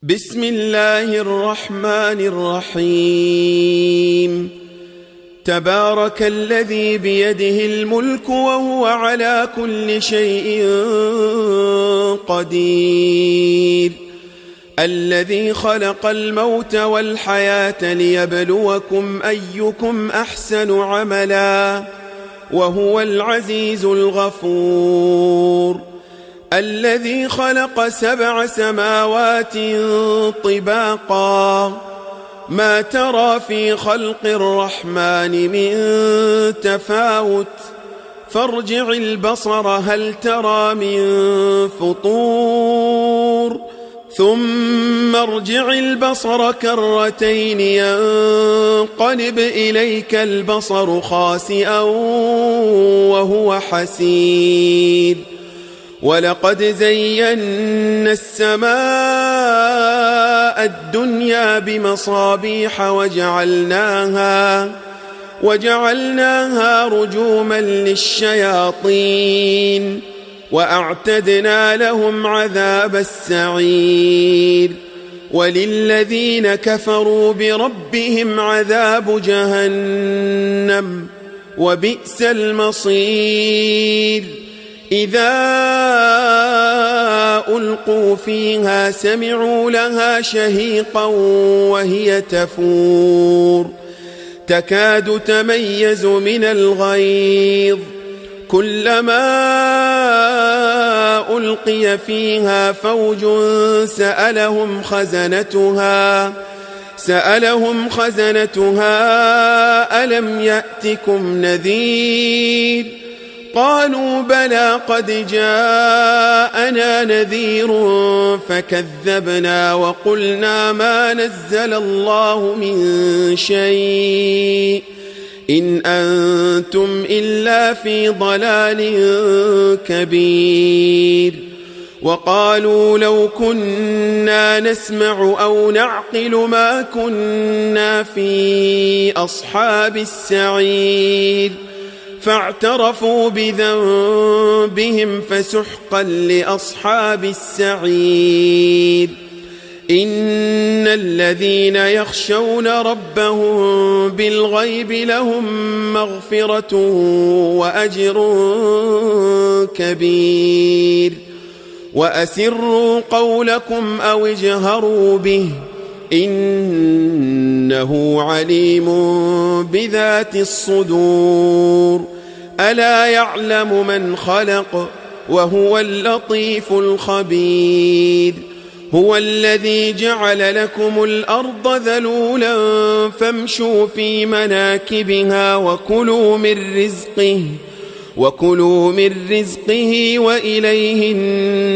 بسم الله الرحمن الرحيم. تبارك الذي بيده الملك وهو على كل شيء قدير، الذي خلق الموت والحياة ليبلوكم أيكم أحسن عملا وهو العزيز الغفور، الذي خلق 7 سماوات طباقا ما ترى في خلق الرحمن من تفاوت فارجع البصر هل ترى من فطور ثم ارجع البصر كرتين ينقلب إليك البصر خاسئا وهو حسير، ولقد زينا السماء الدنيا بمصابيح وجعلناها رجوما للشياطين وأعتدنا لهم عذاب السعير، وللذين كفروا بربهم عذاب جهنم وبئس المصير. إذا ألقوا فيها سمعوا لها شهيقا وهي تفور تكاد تميز من الغيظ، كلما ألقي فيها فوج سألهم خزنتها ألم يأتكم نذير؟ قالوا بلى قد جاءنا نذير فكذبنا وقلنا ما نزل الله من شيء إن أنتم إلا في ضلال كبير. وقالوا لو كنا نسمع أو نعقل ما كنا في أصحاب السعير، فاعترفوا بذنبهم فسحقا لأصحاب السعير. إن الذين يخشون ربهم بالغيب لهم مغفرة وأجر كبير. وأسروا قولكم أو اجهروا به إنه عليم بذات الصدور. ألا يعلم من خلق وهو اللطيف الخبير. هو الذي جعل لكم الأرض ذلولا فامشوا في مناكبها وكلوا من رزقه وإليه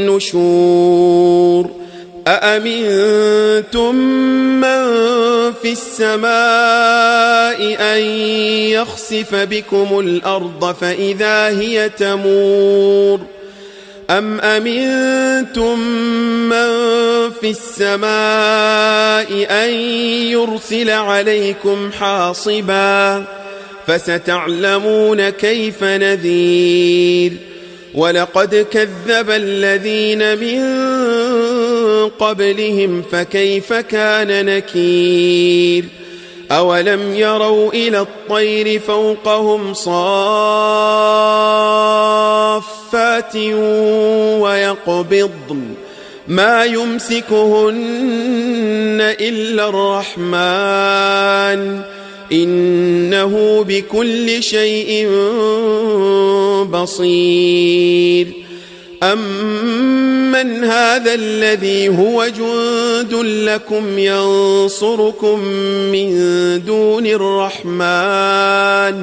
النشور. أأمنتم من في السماء أن يخسف بكم الأرض فإذا هي تمور، أم أمنتم من في السماء أن يرسل عليكم حاصبا فستعلمون كيف نذير. ولقد كذب الذين من قبلهم فكيف كان نكير. أولم يروا إلى الطير فوقهم صافات ويقبضن ما يمسكهن إلا الرحمن إنه بكل شيء بصير. أمن هذا الذي هو جند لكم ينصركم من دون الرحمن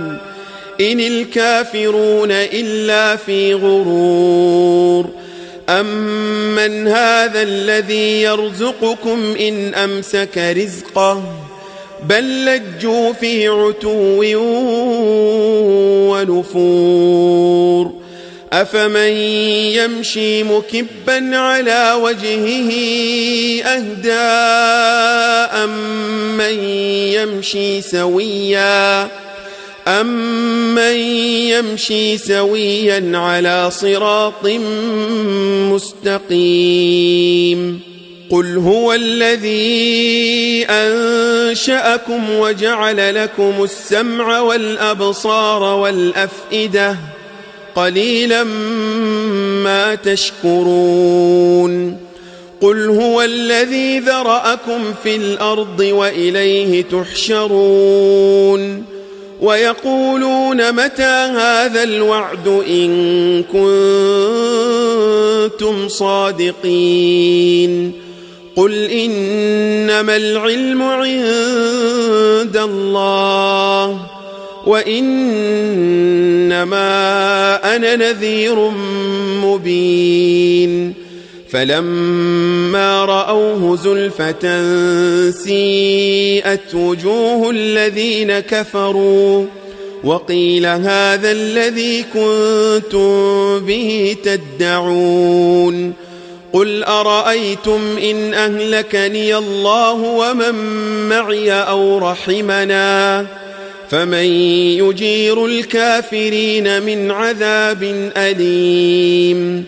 إن الكافرون إلا في غرور. أمن هذا الذي يرزقكم إن أمسك رزقه بل لجوا في عتو ونفور. أفمن يمشي مكبا على وجهه أهدى أمن يمشي سويا على صراط مستقيم. قل هو الذي أنشأكم وجعل لكم السمع والأبصار والأفئدة قليلا ما تشكرون قل هو الذي ذرأكم في الأرض وإليه تحشرون ويقولون متى هذا الوعد إن كنتم صادقين قل إنما العلم عند الله وإنما أنا نذير مبين فلما رأوه زلفة سيئت وجوه الذين كفروا وقيل هذا الذي كنتم به تدعون قل أرأيتم إن أهلكني الله ومن معي أو رحمنا فمن يجير الكافرين من عذاب أليم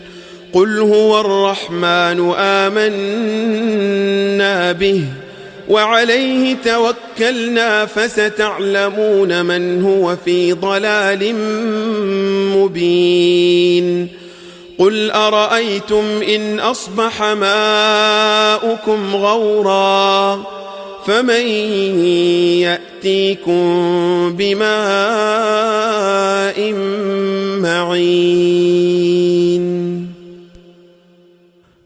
قل هو الرحمن آمنا به وعليه توكلنا فستعلمون من هو في ضلال مبين قل أرأيتم إن أصبح ماؤكم غورا فمن يأتيكم بماء معين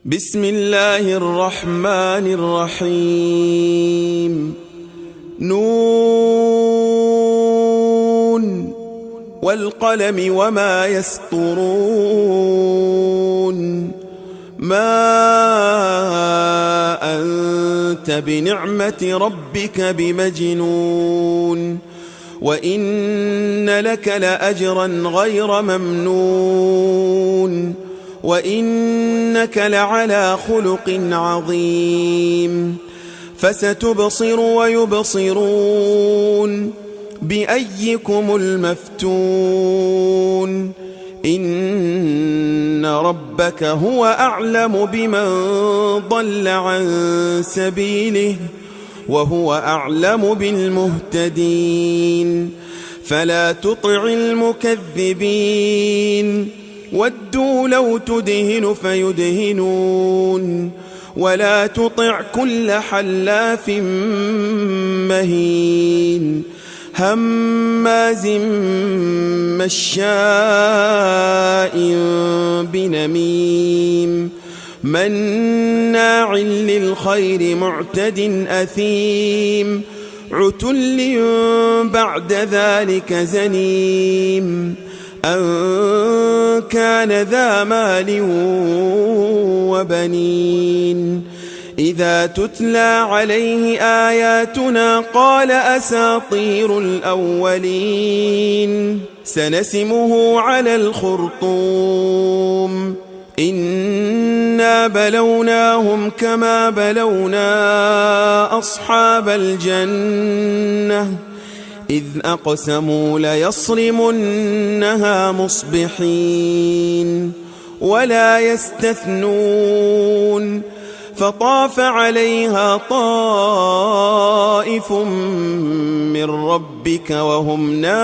بسم الله الرحمن الرحيم نون والقلم وما يسطرون ما أنت بنعمة ربك بمجنون وإن لك لأجرا غير ممنون وإنك لعلى خلق عظيم فستبصر ويبصرون بأيكم المفتون إن ربك هو أعلم بمن ضل عن سبيله وهو أعلم بالمهتدين فلا تطع المكذبين ودوا لو تدهن فيدهنون ولا تطع كل حلاف مهين هماز مشاء بنميم مناع للخير معتد أثيم عتل بعد ذلك زنيم أن كان ذا مال وبنين إذا تتلى عليه آياتنا قال أساطير الأولين سنسمه على الخرطوم إنا بلوناهم كما بلونا أصحاب الجنة إذ أقسموا ليصرمنها مصبحين ولا يستثنون فطاف عليها طائف من ربك وهم نائمون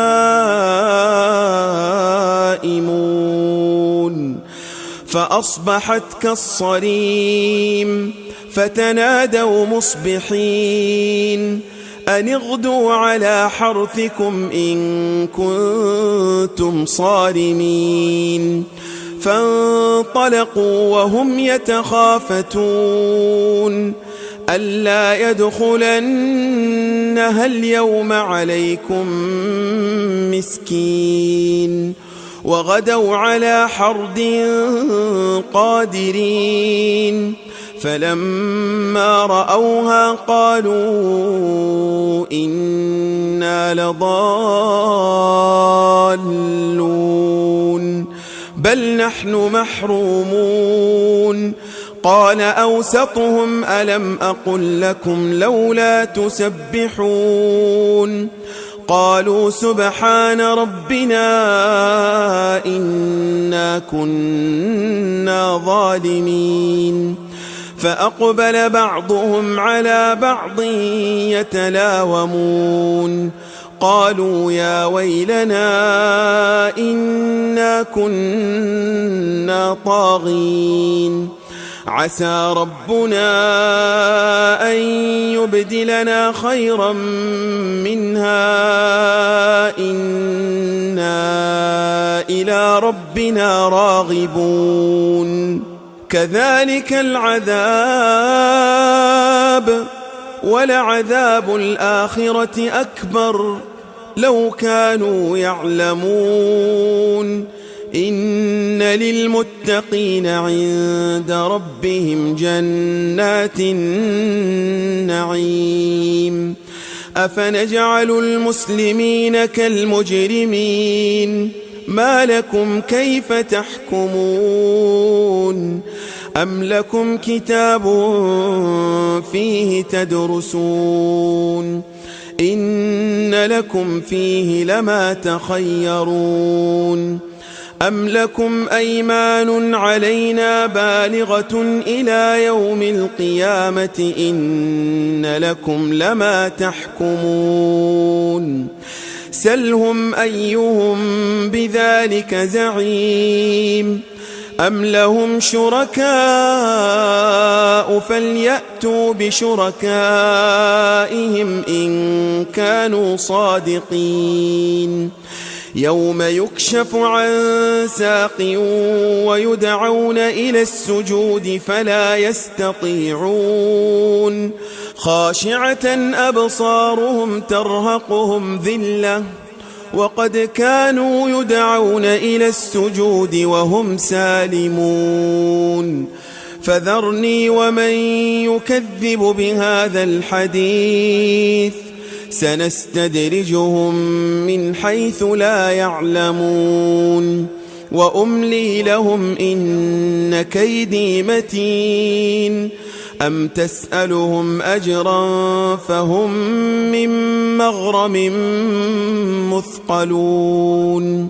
فأصبحت كالصريم فتنادوا مصبحين أن اغدوا على حرثكم إن كنتم صارمين فانطلقوا وهم يتخافتون ألا يدخلنها اليوم عليكم مسكين وغدوا على حرد قادرين فلما رأوها قالوا إنا لضالون بل نحن محرومون قال أوسطهم ألم أقل لكم لولا تسبحون قالوا سبحان ربنا إنا كنا ظالمين فأقبل بعضهم على بعض يتلاومون قالوا يا ويلنا إنا كنا طاغين عسى ربنا أن يبدلنا خيرا منها إنا إلى ربنا راغبون كذلك العذاب ولعذاب الآخرة أكبر لو كانوا يعلمون إن للمتقين عند ربهم جنات النعيم أفنجعل المسلمين كالمجرمين ما لكم كيف تحكمون أم لكم كتاب فيه تدرسون إن لكم فيه لما تخيرون أم لكم أيمان علينا بالغة إلى يوم القيامة إن لكم لما تحكمون سلهم أيهم بذلك زعيم أم لهم شركاء فليأتوا بشركائهم إن كانوا صادقين يوم يكشف عن ساق ويدعون إلى السجود فلا يستطيعون خاشعة أبصارهم ترهقهم ذلة وقد كانوا يدعون إلى السجود وهم سالمون فذرني ومن يكذب بهذا الحديث سنستدرجهم من حيث لا يعلمون وأملي لهم إن كيدي متين أم تسألهم أجرا فهم من مغرم مثقلون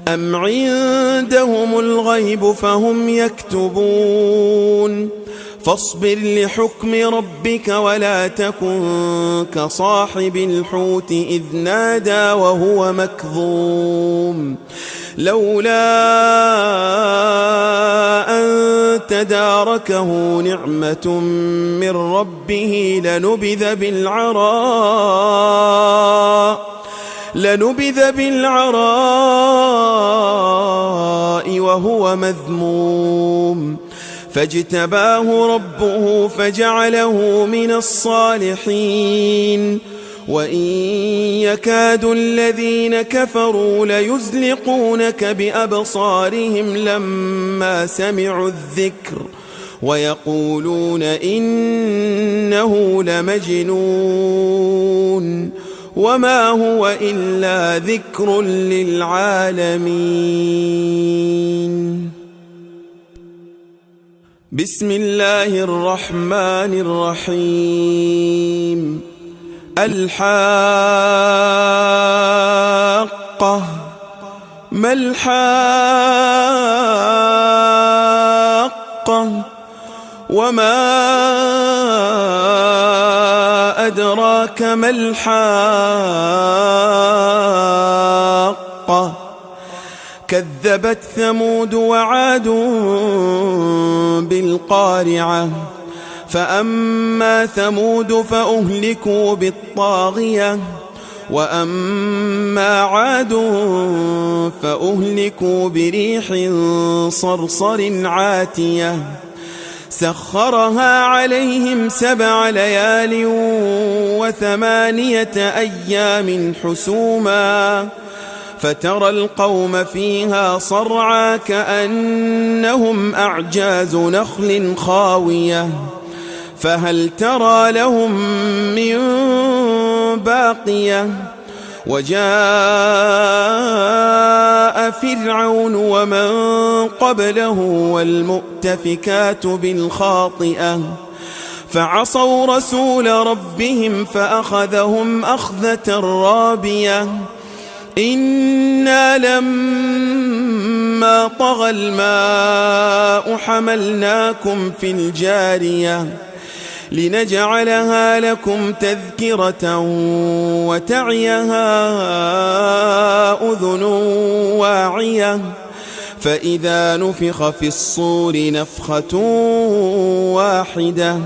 أم عندهم الغيب فهم يكتبون فاصبر لحكم ربك ولا تكن كصاحب الحوت إذ نادى وهو مكظوم لولا أن تداركه نعمة من ربه لنبذ بالعراء وهو مذموم فاجتباه ربه فجعله من الصالحين وإن يكاد الذين كفروا ليزلقونك بأبصارهم لما سمعوا الذكر ويقولون إنه لمجنون وما هو إلا ذكر للعالمين بسم الله الرحمن الرحيم الحاقة ما الحاقة وما أدراك ما الحاقة كذبت ثمود وعاد بالقارعة فأما ثمود فأهلكوا بالطاغية وأما عاد فأهلكوا بريح صرصر عاتية سخرها عليهم 7 ليال و8 أيام حسوما فترى القوم فيها صرعى كأنهم أعجاز نخل خاوية فهل ترى لهم من باقية وجاء فرعون ومن قبله والمؤتفكات بالخاطئة فعصوا رسول ربهم فأخذهم أخذة رابية إنا فلما طغى الماء حملناكم في الجارية لنجعلها لكم تذكرة وتعيها أذن واعية فإذا نفخ في الصور نفخة واحدة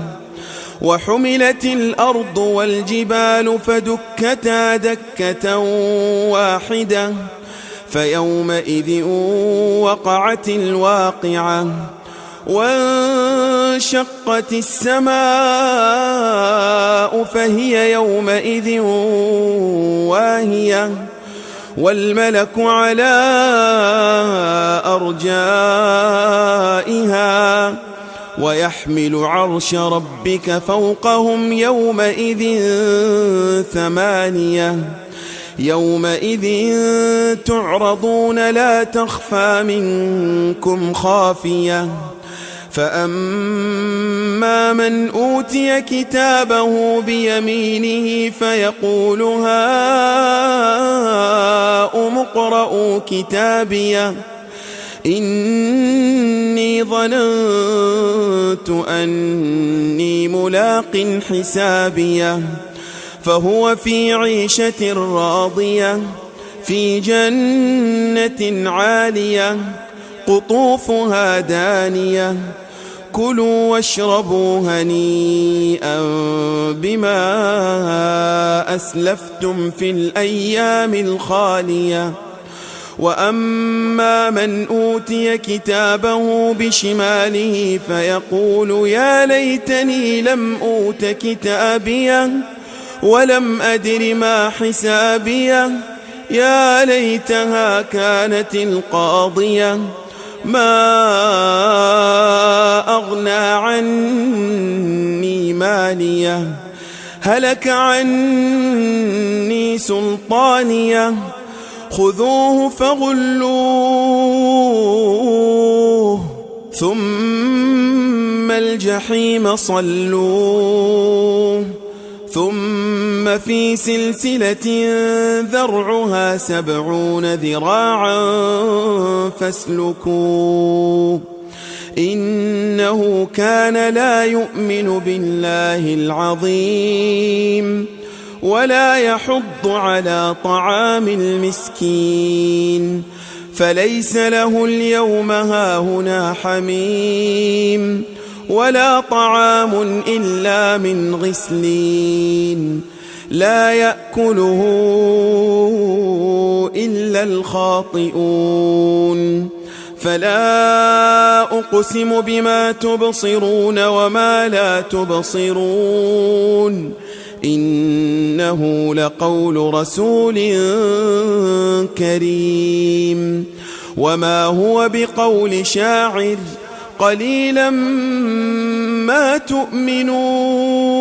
وحملت الأرض والجبال فدكتا دكة واحدة فيومئذ وقعت الواقعة وانشقت السماء فهي يومئذ واهية والملك على أرجائها ويحمل عرش ربك فوقهم يومئذ ثمانية يومئذ تعرضون لا تخفى منكم خافية فأما من أوتي كتابه بيمينه فيقول هاؤم اقرءوا كتابيه إني ظننت أني ملاق حسابيه فهو في عيشة راضية في جنة عالية قطوفها دانية كلوا واشربوا هنيئا بما أسلفتم في الأيام الخالية وأما من أوتي كتابه بشماله فيقول يا ليتني لم أوت كتابيه ولم أدر ما حسابيه يا ليتها كانت القاضية ما أغنى عني ماليه هلك عني سلطانيه خذوه فغلوه ثم الجحيم صلوه ثم في سلسلة ذرعها 70 ذراعا فاسلكوه إنه كان لا يؤمن بالله العظيم ولا يحض على طعام المسكين فليس له اليوم هاهنا حميم ولا طعام إلا من غسلين لا يأكله إلا الخاطئون فلا أقسم بما تبصرون وما لا تبصرون إنه لقول رسول كريم وما هو بقول شاعر قليلا ما تؤمنون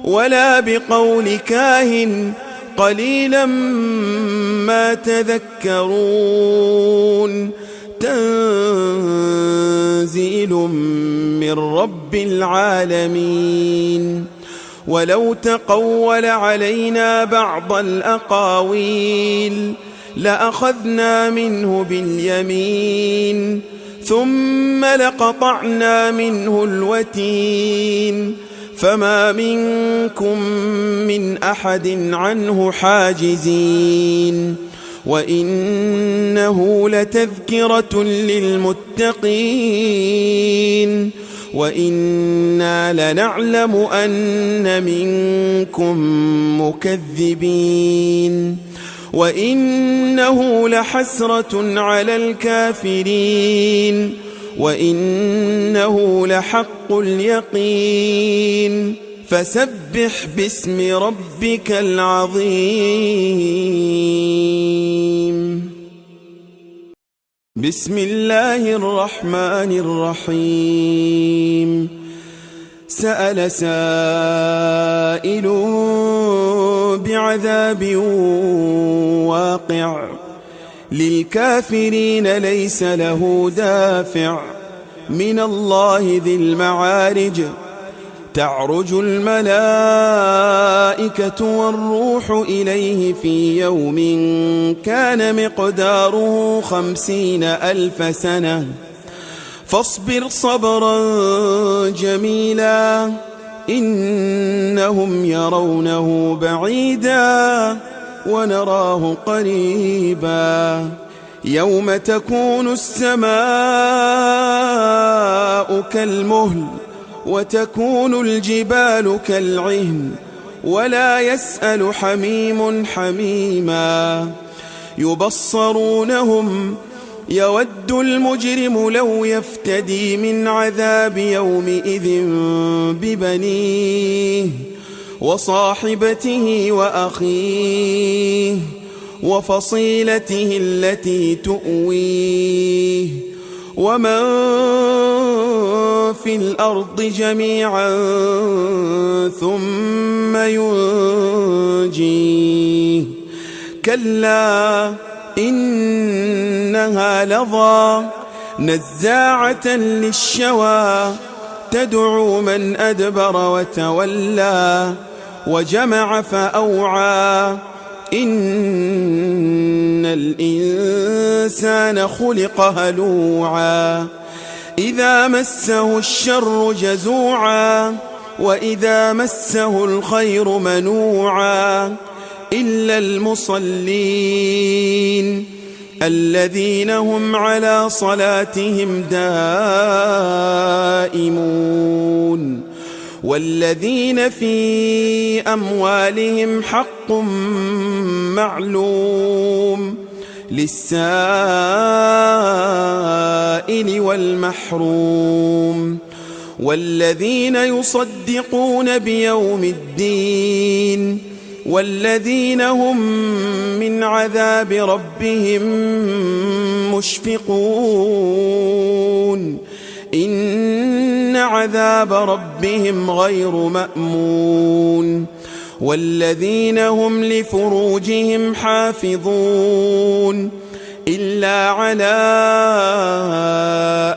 ولا بقول كاهن قليلا ما تذكرون تنزيل من رب العالمين ولو تقول علينا بعض الأقاويل لأخذنا منه باليمين ثم لقطعنا منه الوتين فما منكم من أحد عنه حاجزين وإنه لتذكرة للمتقين وإنا لنعلم أن منكم مكذبين وإنه لحسرة على الكافرين وإنه لحق اليقين فسبح باسم ربك العظيم بسم الله الرحمن الرحيم سأل سائل بعذاب واقع للكافرين ليس له دافع من الله ذي المعارج تعرج الملائكة والروح إليه في يوم كان مقداره 50,000 سنة فاصبر صبرا جميلا إنهم يرونه بعيدا ونراه قريبا يوم تكون السماء كالمهل وتكون الجبال كالعهن ولا يسأل حميم حميما يبصرونهم يود المجرم لو يفتدي من عذاب يومئذ ببنيه وصاحبته وأخيه وفصيلته التي تؤويه ومن في الأرض جميعا ثم ينجيه كلا إنها لظى نزاعة للشوى تدعو من أدبر وتولى وجمع فأوعى إن الإنسان خلق هلوعا إذا مسه الشر جزوعا وإذا مسه الخير منوعا إلا المصلين الذين هم على صلاتهم دائمون والذين في أموالهم حق معلوم للسائل والمحروم والذين يصدقون بيوم الدين والذين هم من عذاب ربهم مشفقون إن عذاب ربهم غير مأمون والذين هم لفروجهم حافظون إلا على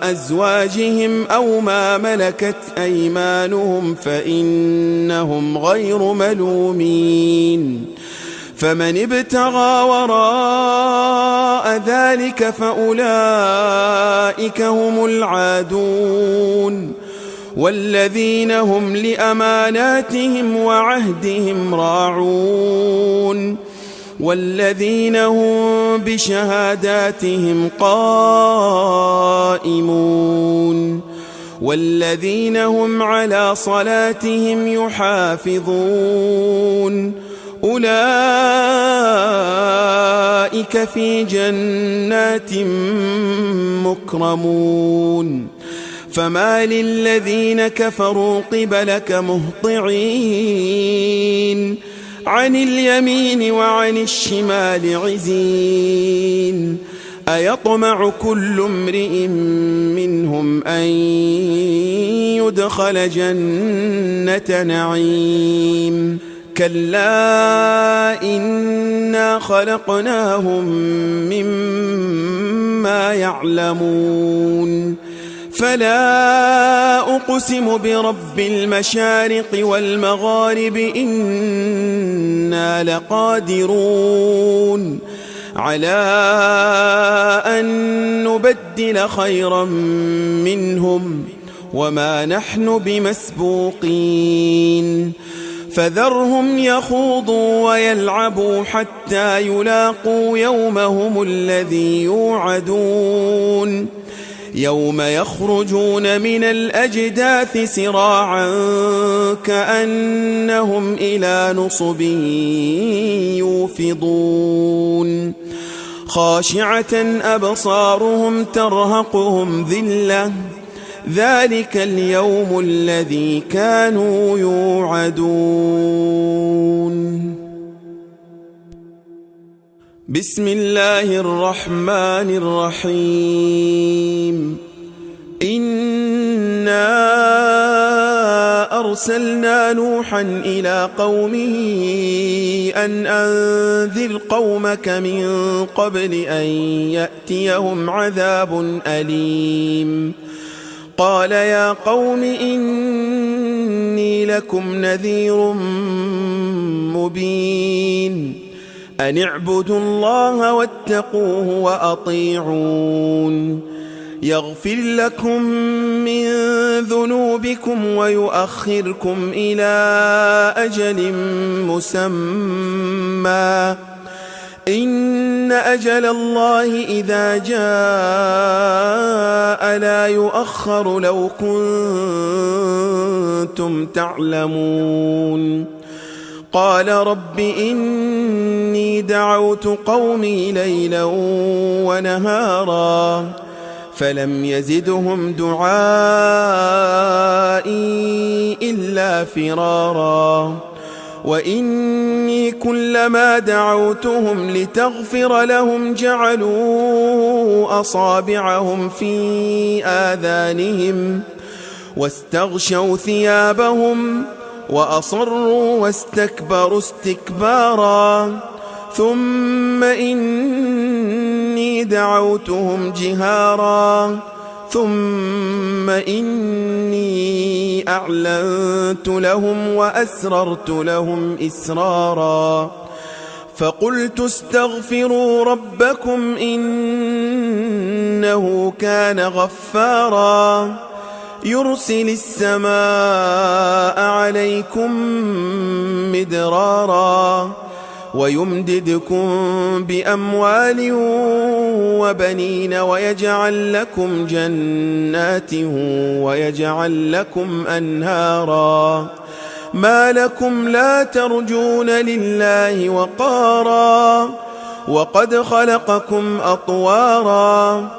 أزواجهم أو ما ملكت أيمانهم فإنهم غير ملومين فمن ابتغى وراء ذلك فأولئك هم العادون والذين هم لأماناتهم وعهدهم راعون والذين هم بشهاداتهم قائمون والذين هم على صلاتهم يحافظون أولئك في جنات مكرمون فما للذين كفروا قبلك مهطعين عن اليمين وعن الشمال عزين أيطمع كل امرئ منهم أن يدخل جنة نعيم كلا إنا خلقناهم مما يعلمون فلا أقسم برب المشارق والمغارب إنا لقادرون على أن نبدل خيرا منهم وما نحن بمسبوقين فذرهم يخوضوا ويلعبوا حتى يلاقوا يومهم الذي يوعدون يوم يخرجون من الأجداث سراعا كأنهم إلى نصب يوفضون خاشعة أبصارهم ترهقهم ذلة ذلك اليوم الذي كانوا يوعدون بسم الله الرحمن الرحيم إنا أرسلنا نوحا إلى قومه أن أنذر قومك من قبل أن يأتيهم عذاب أليم قال يا قوم إني إني لكم نذير مبين أن اعبدوا الله واتقوه وأطيعون يغفر لكم من ذنوبكم ويؤخركم إلى أجل مسمى إن أجل الله إذا جاء لا يؤخر لو كنتم تعلمون قال رب إني دعوت قومي ليلا ونهارا فلم يزدهم دعائي إلا فرارا وإني كلما دعوتهم لتغفر لهم جعلوا أصابعهم في آذانهم واستغشوا ثيابهم وأصروا واستكبروا استكبارا ثم إني دعوتهم جهارا ثم إني أعلنت لهم وأسررت لهم إسرارا فقلت استغفروا ربكم إنه كان غفارا يرسل السماء عليكم مدرارا ويمددكم بأموال وبنين ويجعل لكم جنات ويجعل لكم أنهارا ما لكم لا ترجون لله وقارا وقد خلقكم أطوارا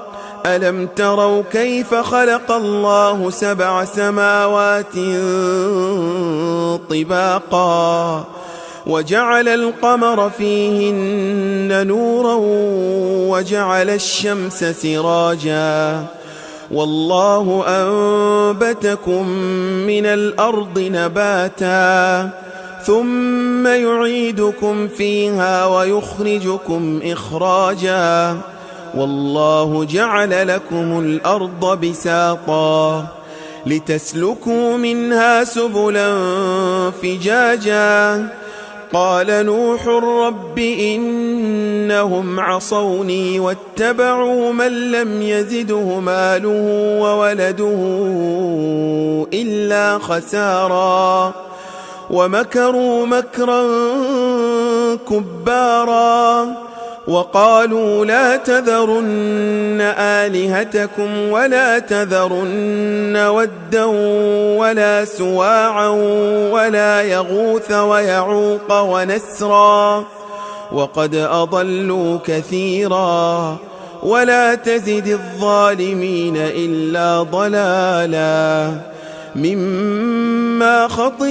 ألم تروا كيف خلق الله 7 سماوات طباقا وجعل القمر فيهن نورا وجعل الشمس سراجا والله أنبتكم من الأرض نباتا ثم يعيدكم فيها ويخرجكم إخراجا والله جعل لكم الأرض بساطا لتسلكوا منها سبلا فجاجا قال نوح رب إنهم عصوني واتبعوا من لم يزده ماله وولده إلا خسارا ومكروا مكرا كبارا وقالوا لا تذرن آلهتكم ولا تذرن ودا ولا سواعا ولا يغوث ويعوق ونسرا وقد أضلوا كثيرا ولا تزد الظالمين إلا ضلالا مما خطيئاتهم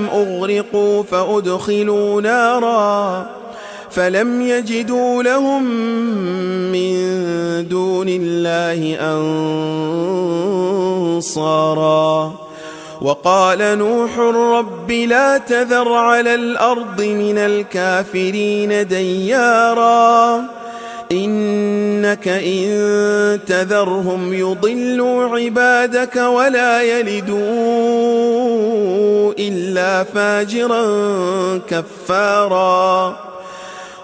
أغرقوا فأدخلوا نارا فلم يجدوا لهم من دون الله أنصارا وقال نوح رب لا تذر على الأرض من الكافرين ديارا إنك إن تذرهم يضلوا عبادك ولا يلدوا إلا فاجرا كفارا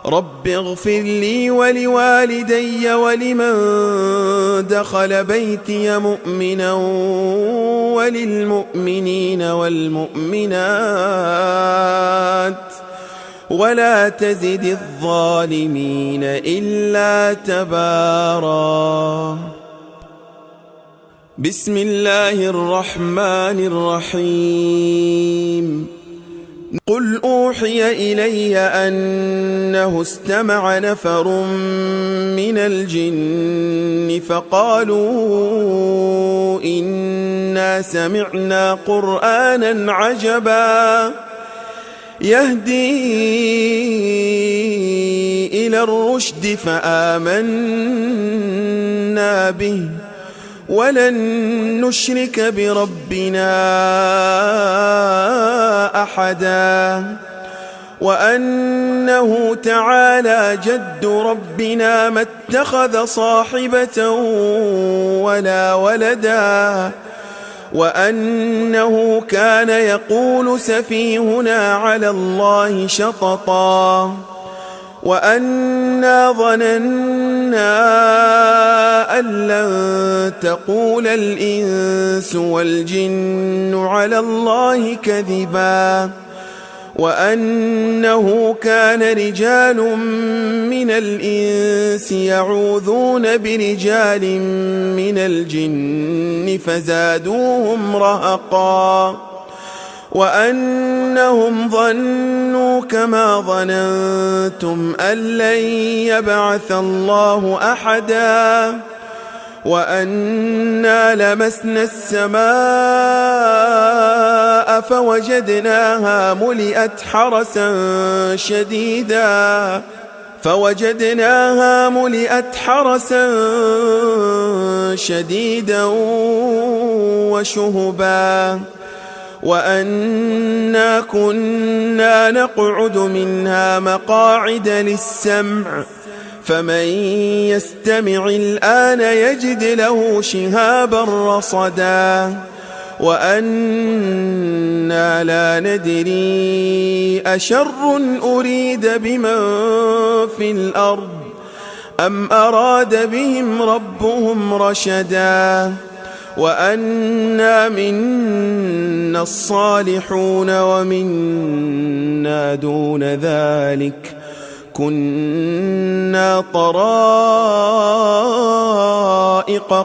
رب اغفر لي ولوالدي ولمن دخل بيتي مؤمنا وللمؤمنين والمؤمنات ولا تزد الظالمين إلا تبارا بسم الله الرحمن الرحيم قل أوحي إلي أنه استمع نفر من الجن فقالوا إنا سمعنا قرآنا عجبا يهدي إلى الرشد فآمنا به ولن نشرك بربنا أحدا وأنه تعالى جد ربنا ما اتخذ صاحبة ولا ولدا وأنه كان يقول سفيهنا على الله شططا وأنا ظننا أن لن تقول الإنس والجن على الله كذبا وأنه كان رجال من الإنس يعوذون برجال من الجن فزادوهم رهقا وأنهم ظنوا كما ظننتم أن لن يبعث الله أحدا وأنا لمسنا السماء فوجدناها ملئت حرسا شديدا وشهبا وأنا كنا نقعد منها مقاعد للسمع فمن يستمع الآن يجد له شهابا رصدا وأنا لا ندري أشر أريد بمن في الأرض أم أراد بهم ربهم رشدا وأنا منا الصالحون ومنا دون ذلك كنا طرائق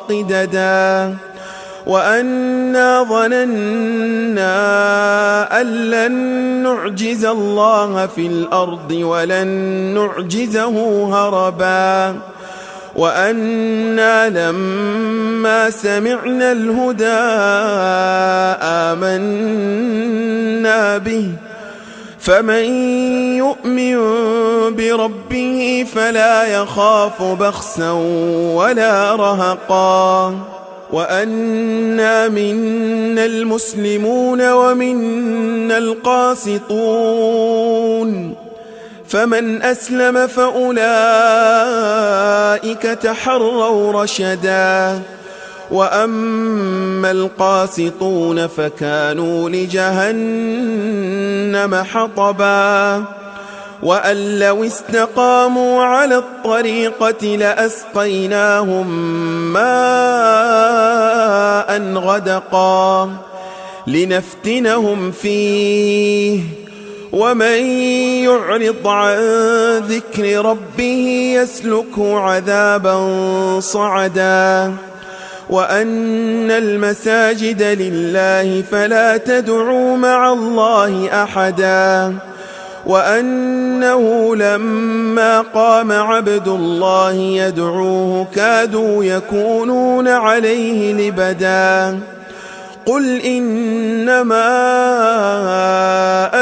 قددا وأنا ظننا أن لن نعجز الله في الأرض ولن نعجزه هربا وأنا لما سمعنا الهدى آمنا به فمن يؤمن بربه فلا يخاف بخسا ولا رهقا وأنا منا المسلمون ومنا القاسطون فمن أسلم فأولئك تحروا رشدا وأما القاسطون فكانوا لجهنم حطبا وأن لو استقاموا على الطريقة لأسقيناهم ماء غدقا لنفتنهم فيه ومن يعرض عن ذكر ربه يسلكه عذابا صعدا وأن المساجد لله فلا تدعوا مع الله أحدا وأنه لما قام عبد الله يدعوه كادوا يكونون عليه لبدا قل إنما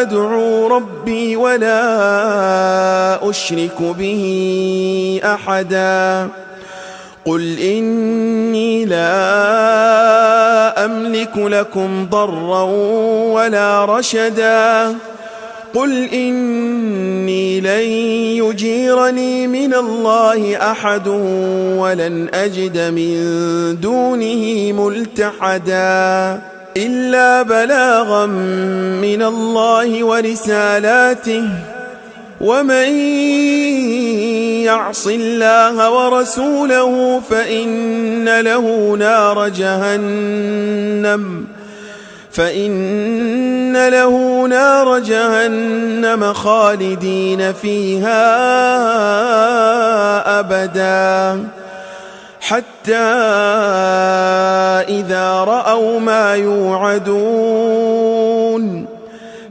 أدعو ربي ولا أشرك به أحدا قل إني لا أملك لكم ضرا ولا رشدا قل إني لن يجيرني من الله أحد ولن أجد من دونه ملتحدا إلا بلاغا من الله ورسالاته ومن يعص الله ورسوله فإن له نار جهنم خالدين فيها أبدا حتى إذا رأوا ما يوعدون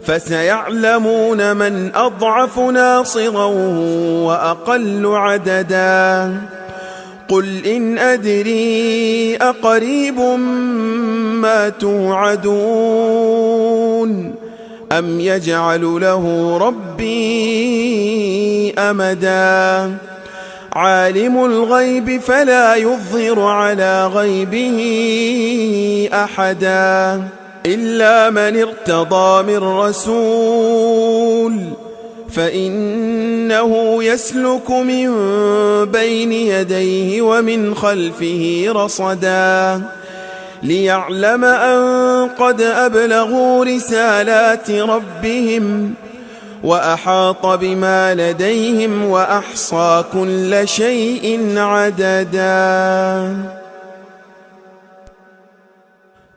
فسيعلمون من أضعف ناصرا وأقل عددا قل إن أدري أقريب ما توعدون أم يجعل له ربي أمدا عالم الغيب فلا يظهر على غيبه أحدا إلا من ارتضى من رسول فإنه يسلك من بين يديه ومن خلفه رصدا ليعلم أن قد أبلغوا رسالات ربهم وأحاط بما لديهم وأحصى كل شيء عددا.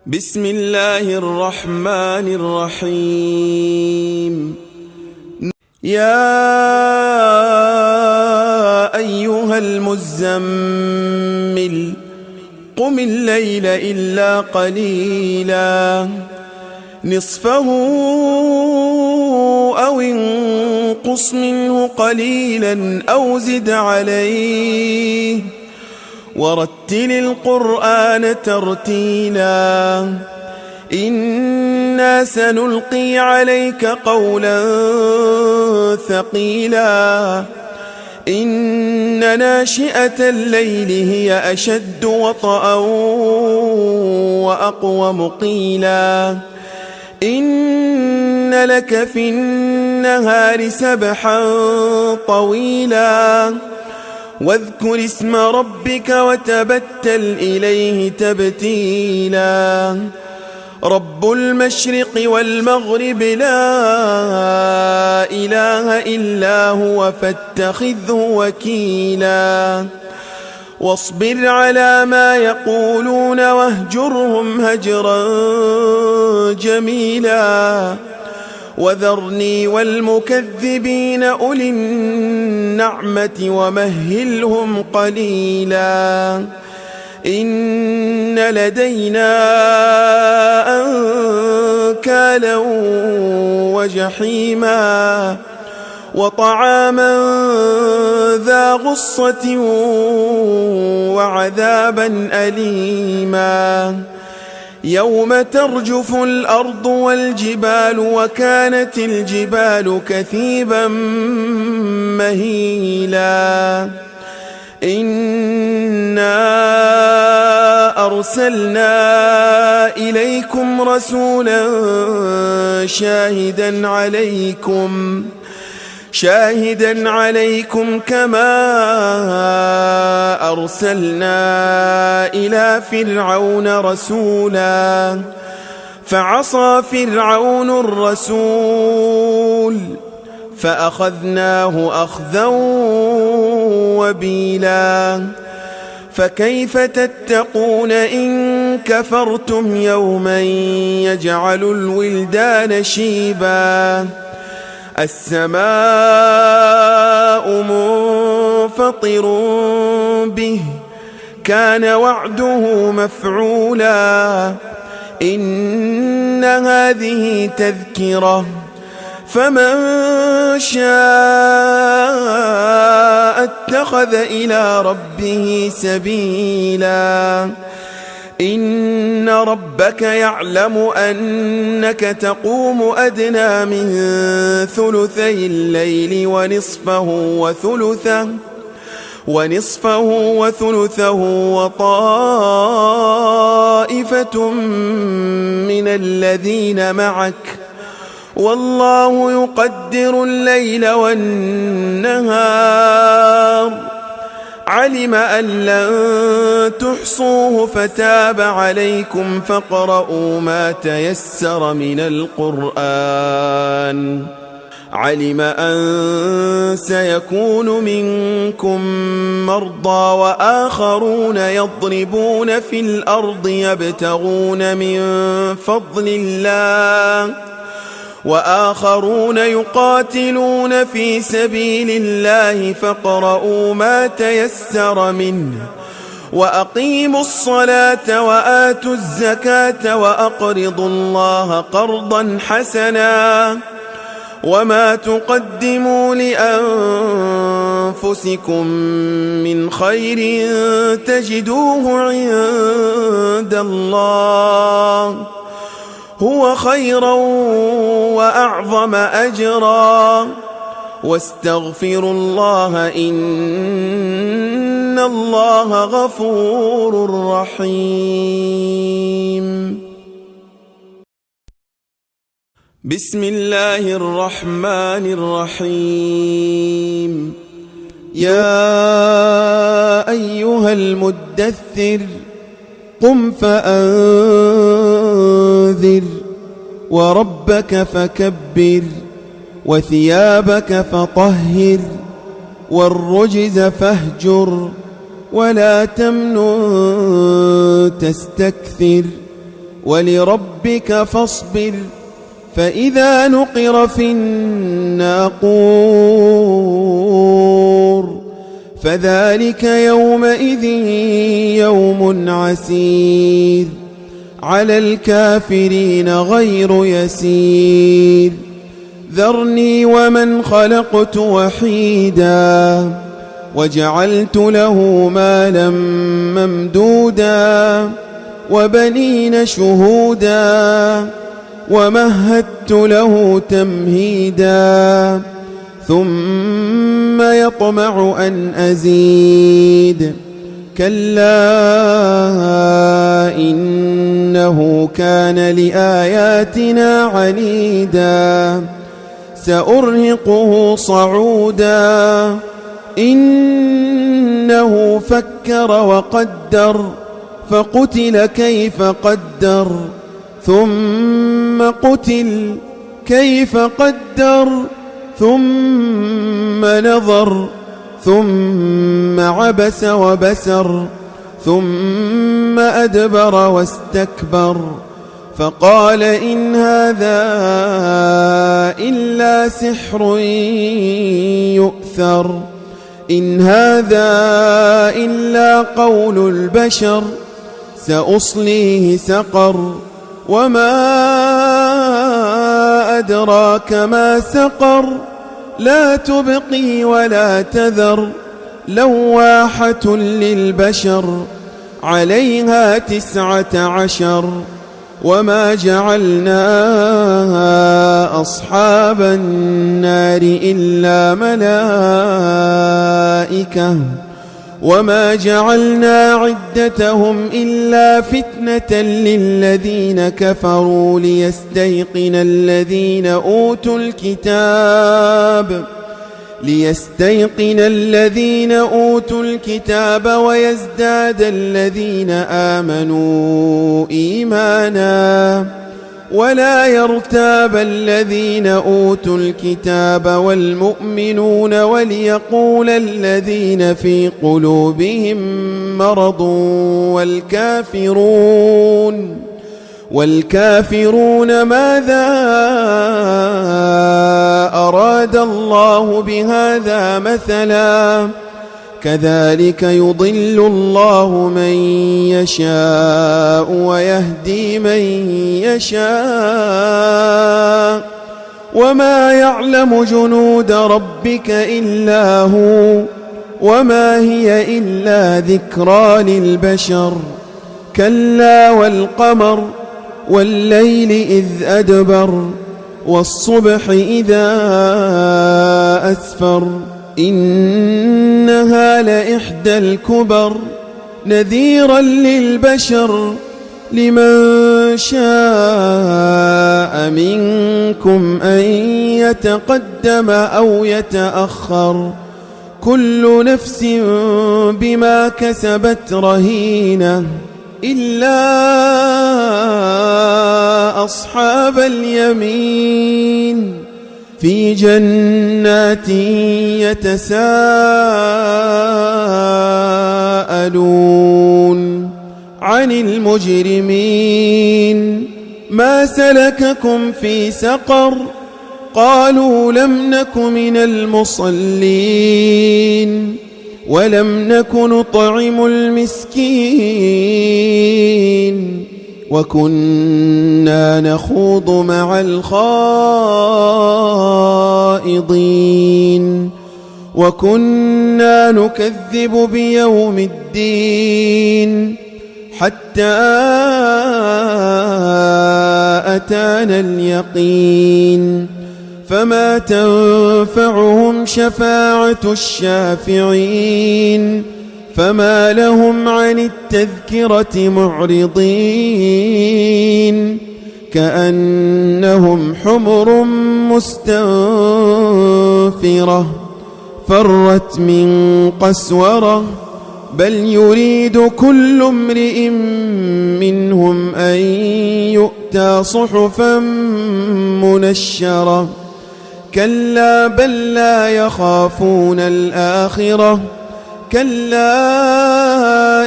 بسم الله الرحمن الرحيم. يا أيها المزمل قم الليل إلا قليلا نصفه أو انقص منه قليلا أو زد عليه ورتل القرآن ترتيلا إنا سنلقي عليك قولا ثقيلا إن ناشئة الليل هي أشد وطئا وأقوم قيلا إن لك في النهار سبحا طويلا واذكر اسم ربك وتبتل إليه تبتيلا رب المشرق والمغرب لا إله إلا هو فاتخذه وكيلا واصبر على ما يقولون واهجرهم هجرا جميلا وذرني والمكذبين أولي النعمة ومهلهم قليلا إن لدينا أنكالا وجحيما وطعاما ذا غصة وعذابا أليما يوم ترجف الأرض والجبال وكانت الجبال كثيبا مهيلا إنا أرسلنا إليكم رسولا شاهدا عليكم كما أرسلنا إلى فرعون رسولا فعصى فرعون الرسول فأخذناه أخذا وبيلا فكيف تتقون إن كفرتم يوما يجعل الولدان شيبا السماء منفطر به كان وعده مفعولا إن هذه تذكرة فمن شاء اتخذ إلى ربه سبيلا إن ربك يعلم أنك تقوم أدنى من ثلثي الليل ونصفه وثلثه وطائفة من الذين معك والله يقدر الليل والنهار علم أن لن تحصوه فتاب عليكم فاقرؤوا ما تيسر من القرآن علم أن سيكون منكم مرضى وآخرون يضربون في الأرض يبتغون من فضل الله وآخرون يقاتلون في سبيل الله فاقرؤوا ما تيسر منه وأقيموا الصلاة وآتوا الزكاة وأقرضوا الله قرضا حسنا وما تقدموا لأنفسكم من خير تجدوه عند الله هو خيرا وأعظم أجرا واستغفروا الله إن الله غفور رحيم. بسم الله الرحمن الرحيم. يا أيها المدثر قم فأنذر وربك فكبر وثيابك فطهر والرجز فاهجر ولا تمنن تستكثر ولربك فاصبر فإذا نقر في الناقور فذلك يومئذ يوم عسير على الكافرين غير يسير ذرني ومن خلقت وحيدا وجعلت له مالا ممدودا وبنين شهودا ومهدت له تمهيدا ثم يطمع أن أزيد كلا إنه كان لآياتنا عنيدا سأرهقه صعودا إنه فكر وقدر فقتل كيف قدر ثم قتل كيف قدر ثم نظر ثم عبس وبسر ثم أدبر واستكبر فقال إن هذا إلا سحر يؤثر إن هذا إلا قول البشر سأصليه سقر وما أدراك ما سقر لا تبقي ولا تذر لواحة للبشر عليها 19 وما جعلنا أصحاب النار إلا ملائكة وما جعلنا عدتهم إلا فتنة للذين كفروا ليستيقن الذين أوتوا الكتاب ويزداد الذين آمنوا إيمانا ولا يرتاب الذين أوتوا الكتاب والمؤمنون وليقول الذين في قلوبهم مرض والكافرون ماذا أراد الله بهذا مثلا كذلك يضل الله من يشاء ويهدي من يشاء وما يعلم جنود ربك إلا هو وما هي إلا ذكرى للبشر كلا والقمر والليل إذ أدبر والصبح إذا أسفر إنها لإحدى الكبر نذيرا للبشر لمن شاء منكم أن يتقدم أو يتأخر كل نفس بما كسبت رهينة إلا أصحاب اليمين في جنات يتساءلون عن المجرمين ما سلككم في سقر قالوا لم نك من المصلين ولم نك نطعم المسكين وكنا نخوض مع الخائضين وكنا نكذب بيوم الدين حتى أتانا اليقين فما تنفعهم شفاعة الشافعين فما لهم عن التذكرة معرضين كأنهم حمر مستنفرة فرت من قسورة بل يريد كل امرئ منهم أن يؤتى صحفا منشرة كلا بل لا يخافون الآخرة كلا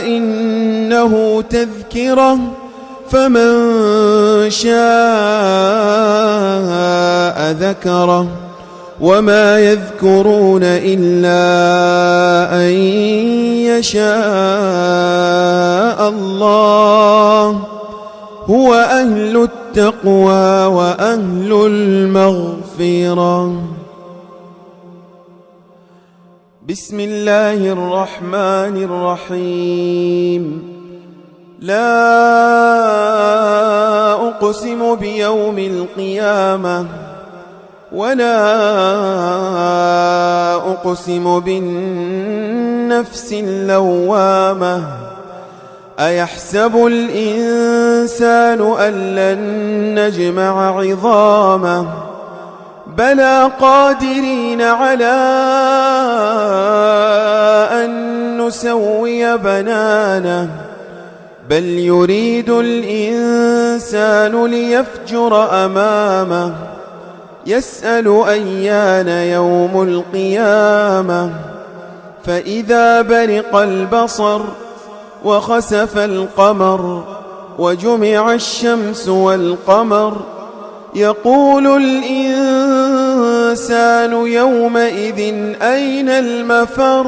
إنه تذكرة فمن شاء ذكره وما يذكرون إلا أن يشاء الله هو أهل التقوى وأهل المغفرة. بسم الله الرحمن الرحيم. لا أقسم بيوم القيامة ولا أقسم بالنفس اللوامة أيحسب الإنسان أن لن نجمع عظامه بلى قادرين على أن نسوي بنانه بل يريد الإنسان ليفجر أمامه يسأل أيان يوم القيامة فإذا برق البصر وخسف القمر وجمع الشمس والقمر يقول الإنسان يومئذ أين المفر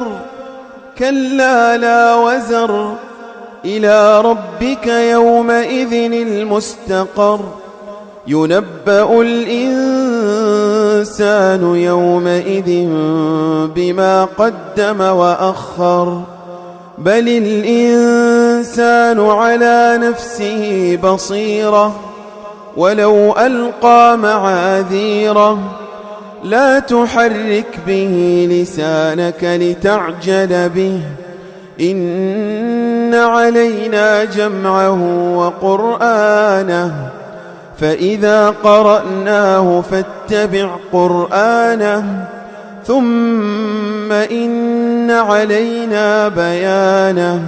كلا لا وزر إلى ربك يومئذ المستقر ينبأ الإنسان يومئذ بما قدم وأخر بل الإنسان على نفسه بصيرة ولو ألقى معاذيره لا تحرك به لسانك لتعجل به إن علينا جمعه وقرآنه فإذا قرأناه فاتبع قرآنه ثم إن علينا بيانه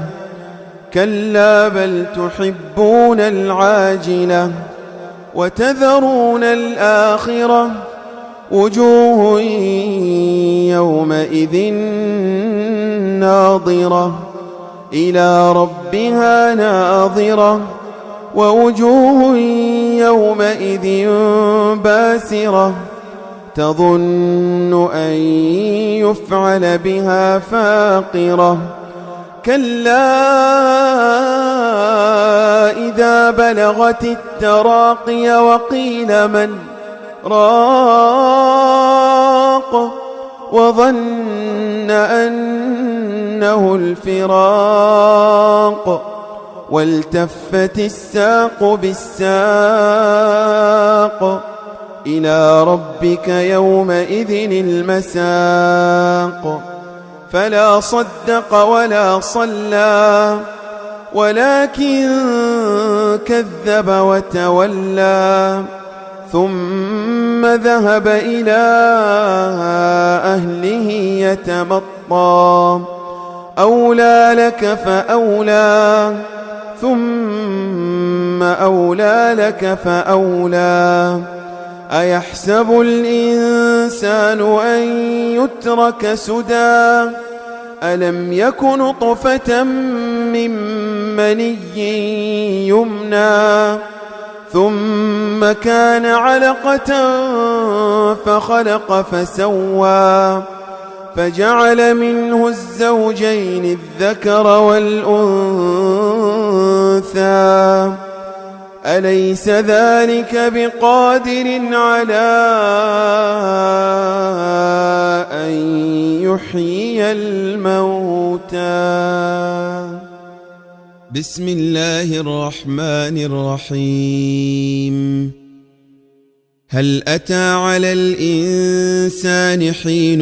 كلا بل تحبون العاجلة وتذرون الآخرة وجوه يومئذ ناظرة إلى ربها ناظرة ووجوه يومئذ باسرة تظن أن يفعل بها فاقرة كلا إذا بلغت التراقي وقيل من راق وظن أنه الفراق والتفت الساق بالساق إلى ربك يومئذ المساق فلا صدق ولا صلى ولكن كذب وتولى ثم ذهب إلى أهله يتمطى أولى لك فأولى ثم أولى لك فأولى أيحسب الإنسان أن يترك سدى ألم يك نطفة من مني يمنى ثم كان علقة فخلق فسوى فجعل منه الزوجين الذكر والأنثى أليس ذلك بقادر على أن يحيي الموتى. بسم الله الرحمن الرحيم. هل أتى على الإنسان حين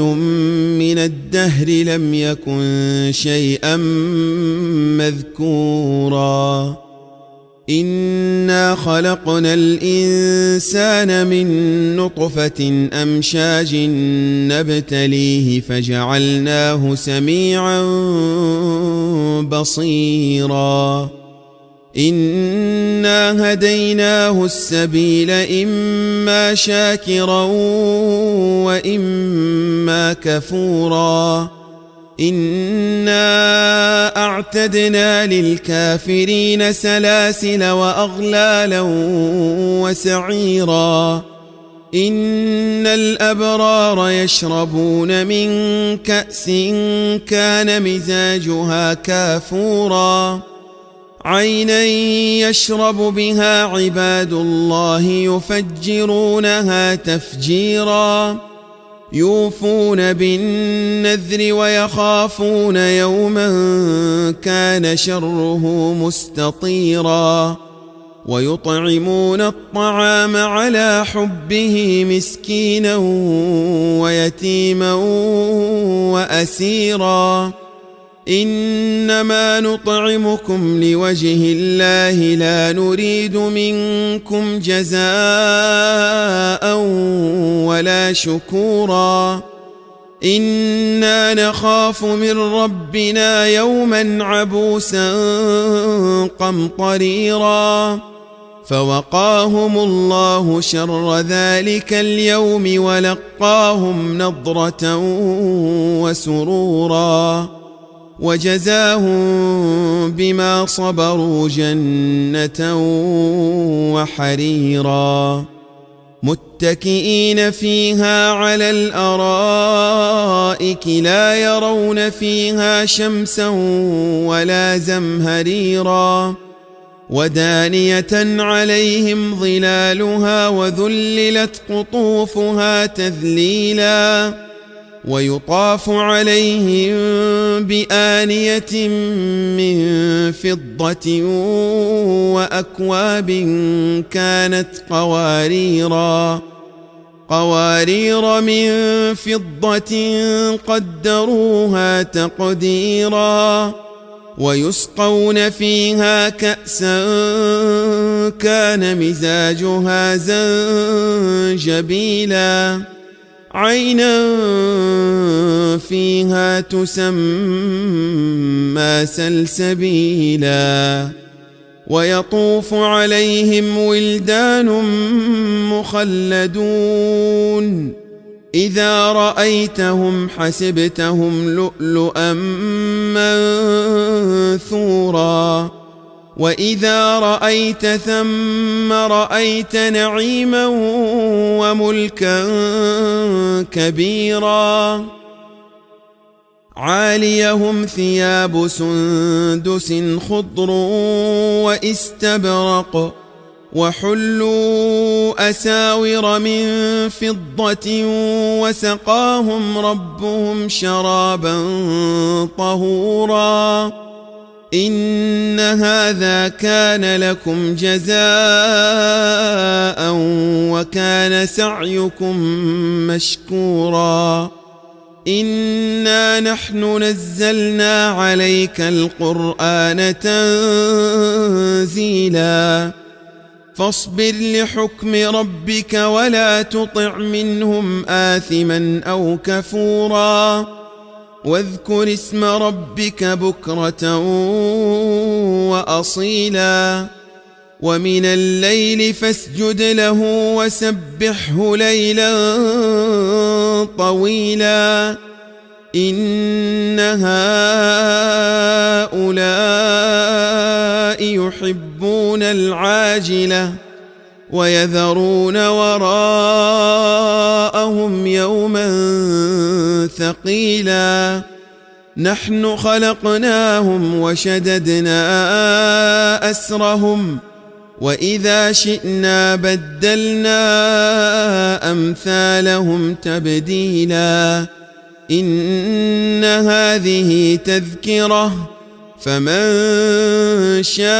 من الدهر لم يكن شيئا مذكورا إنا خلقنا الإنسان من نطفة أمشاج نبتليه فجعلناه سميعا بصيرا إنا هديناه السبيل إما شاكرا وإما كفورا إنا أعتدنا للكافرين سلاسل وأغلالا وسعيرا إن الأبرار يشربون من كأس كان مزاجها كافورا عينا يشرب بها عباد الله يفجرونها تفجيرا يوفون بالنذر ويخافون يوما كان شره مستطيرا ويطعمون الطعام على حبه مسكينا ويتيما وأسيرا إنما نطعمكم لوجه الله لا نريد منكم جزاء ولا شكورا إنا نخاف من ربنا يوما عبوسا قمطريرا فوقاهم الله شر ذلك اليوم ولقاهم نضرة وسرورا وجزاهم بما صبروا جنة وحريرا متكئين فيها على الأرائك لا يرون فيها شمسا ولا زمهريرا ودانية عليهم ظلالها وذللت قطوفها تذليلا ويطاف عليهم بآنية من فضة وأكواب كانت قوارير من فضة قدروها تقديرا ويسقون فيها كأسا كان مزاجها زنجبيلا عينا فيها تسمى سلسبيلا ويطوف عليهم ولدان مخلدون إذا رأيتهم حسبتهم لؤلؤا منثورا وإذا رأيت ثم رأيت نعيما وملكا كبيرا عاليهم ثياب سندس خضر واستبرق وحلوا أساور من فضة وسقاهم ربهم شرابا طهورا إن هذا كان لكم جزاء وكان سعيكم مشكورا إنا نحن نزلنا عليك القرآن تنزيلا فاصبر لحكم ربك ولا تطع منهم آثما أو كفورا واذكر اسم ربك بكرة وأصيلا ومن الليل فاسجد له وسبحه ليلا طويلا إن هؤلاء يحبون العاجلة ويذرون وراءهم يوما ثقيلا نحن خلقناهم وشددنا أسرهم وإذا شئنا بدلنا أمثالهم تبديلا إن هذه تذكرة فمن شاء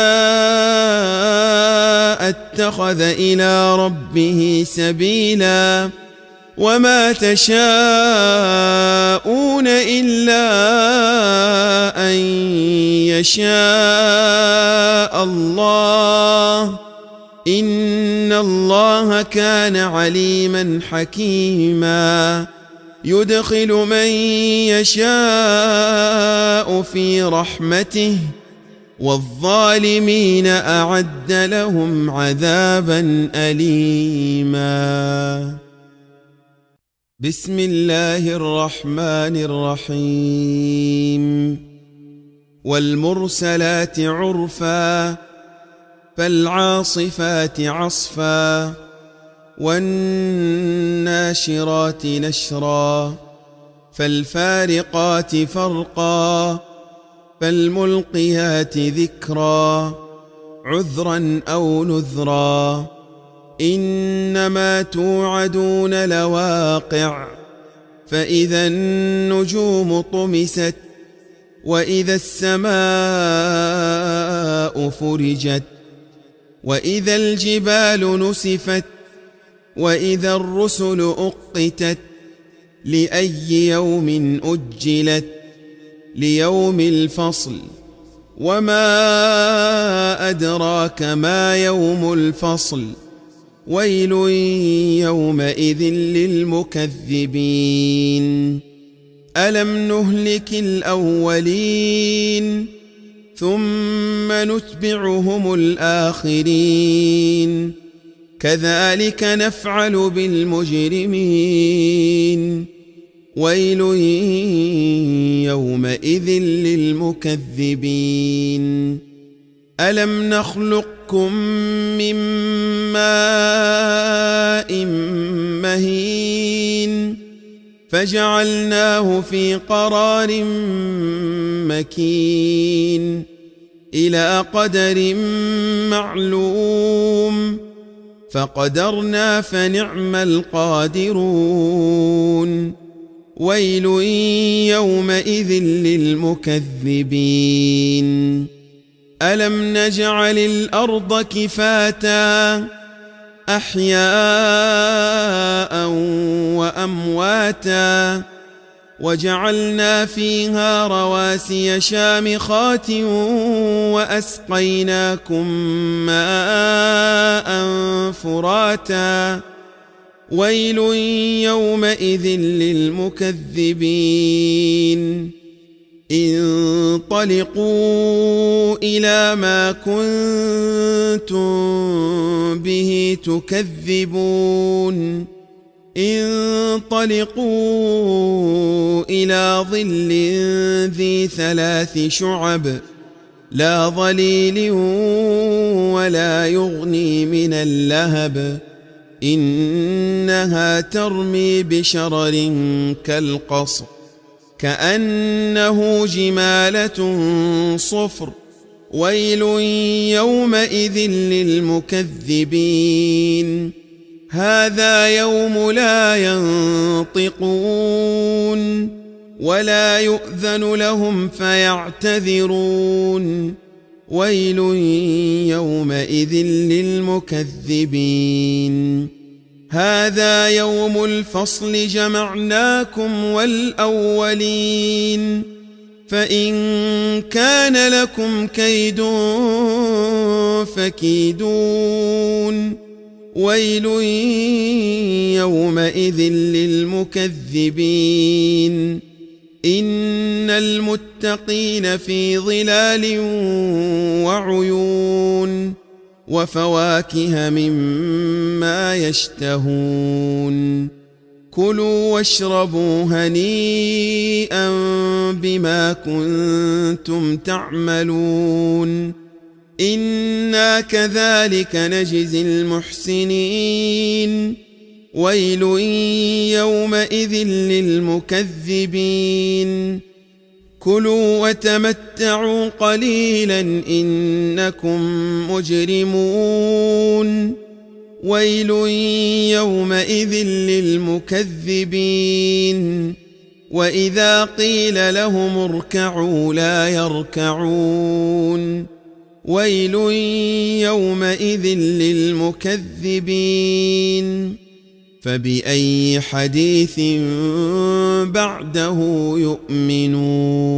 اتخذ إلى ربه سبيلا وما تشاءون تعملون إلا أن يشاء الله إن الله كان عليما حكيما يدخل من يشاء في رحمته والظالمين أعد لهم عذابا أليما. بسم الله الرحمن الرحيم. والمرسلات عرفا فالعاصفات عصفا والناشرات نشرا فالفارقات فرقا فالملقيات ذكرا عذرا أو نذرا إنما توعدون لواقع فإذا النجوم طمست وإذا السماء فرجت وإذا الجبال نسفت وإذا الرسل أقتت لأي يوم أجلت ليوم الفصل وما أدراك ما يوم الفصل ويل يومئذ للمكذبين ألم نهلك الأولين ثم نتبعهم الآخرين كذلك نفعل بالمجرمين ويل يومئذ للمكذبين ألم نخلقكم من ماء مهين فجعلناه في قرار مكين إلى قدر معلوم فقدرنا فنعم القادرون ويل يومئذ للمكذبين ألم نجعل الأرض كفاتا أحياء وأمواتا وجعلنا فيها رواسي شامخات وأسقيناكم ماء فراتا ويل يومئذ للمكذبين انطلقوا إلى ما كنتم به تكذبون انطلقوا إلى ظل ذي 3 شعب لا ظليل ولا يغني من اللهب إنها ترمي بشرر كالقصر كأنه جمالة صفر ويل يومئذ للمكذبين هذا يوم لا ينطقون ولا يؤذن لهم فيعتذرون ويل يومئذ للمكذبين هذا يوم الفصل جمعناكم والأولين فإن كان لكم كيد فكيدون ويل يومئذ للمكذبين إن المتقين في ظلال وعيون وفواكه مما يشتهون كلوا واشربوا هنيئا بما كنتم تعملون إنا كذلك نجزي المحسنين ويل يومئذ للمكذبين كلوا وتمتعوا قليلا إنكم مجرمون ويل يومئذ للمكذبين وإذا قيل لهم اركعوا لا يركعون ويل يومئذ للمكذبين فبأي حديث بعده يؤمنون